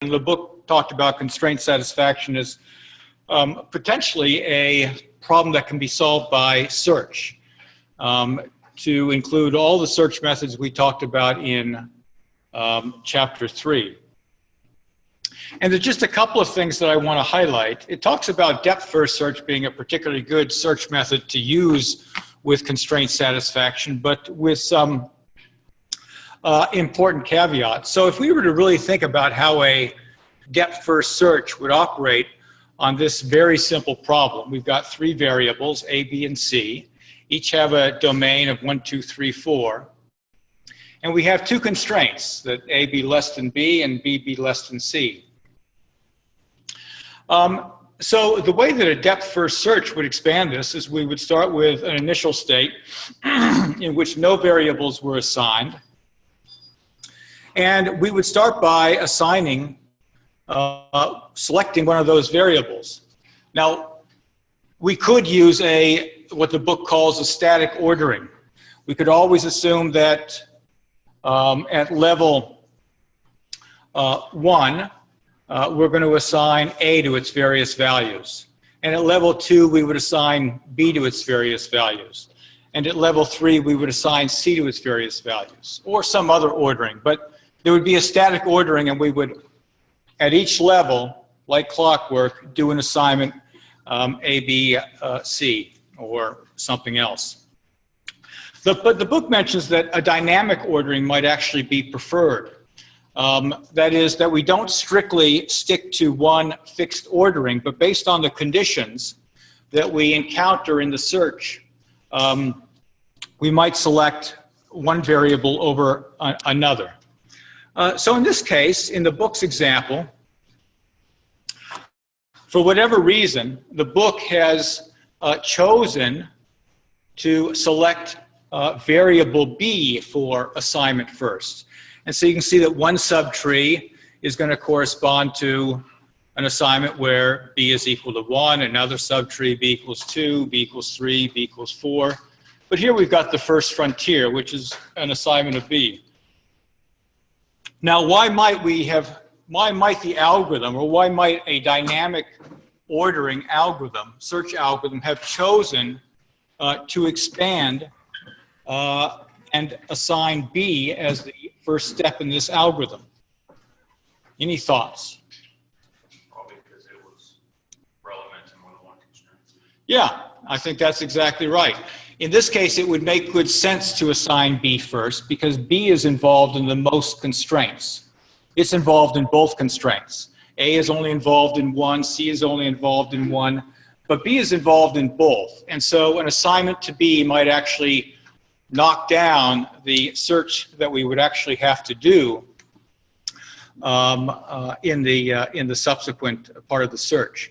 The book talked about constraint satisfaction as potentially a problem that can be solved by search, to include all the search methods we talked about in chapter 3. And there's just a couple of things that I want to highlight. It talks about depth-first search being a particularly good search method to use with constraint satisfaction, but with some important caveats. So if we were to really think about how a depth-first search would operate on this very simple problem, we've got 3 variables, A, B, and C. Each have a domain of 1, 2, 3, 4. And we have 2 constraints, that A be less than B and B be less than C. So the way that a depth-first search would expand this is we would start with an initial state in which no variables were assigned. And we would start by assigning, selecting one of those variables. Now, we could use what the book calls a static ordering. We could always assume that at level 1, we're going to assign A to its various values. And at level 2, we would assign B to its various values. And at level 3, we would assign C to its various values, or some other ordering. But there would be a static ordering, and we would, at each level, like clockwork, do an assignment A, B, C, or something else. But the book mentions that a dynamic ordering might actually be preferred. That is, that we don't strictly stick to one fixed ordering, but based on the conditions that we encounter in the search, we might select one variable over another. So in this case, in the book's example, for whatever reason, the book has chosen to select variable B for assignment first. And so you can see that one subtree is going to correspond to an assignment where B is equal to 1, another subtree B equals 2, B equals 3, B equals 4. But here we've got the first frontier, which is an assignment of B. Now, why might the algorithm, or why might a dynamic ordering algorithm, search algorithm, have chosen to expand and assign B as the first step in this algorithm? Any thoughts? Probably because it was relevant to more than one constraint. Yeah, I think that's exactly right. In this case, it would make good sense to assign B first because B is involved in the most constraints. It's involved in both constraints. A is only involved in one, C is only involved in one, but B is involved in both. And so an assignment to B might actually knock down the search that we would actually have to do in the subsequent part of the search.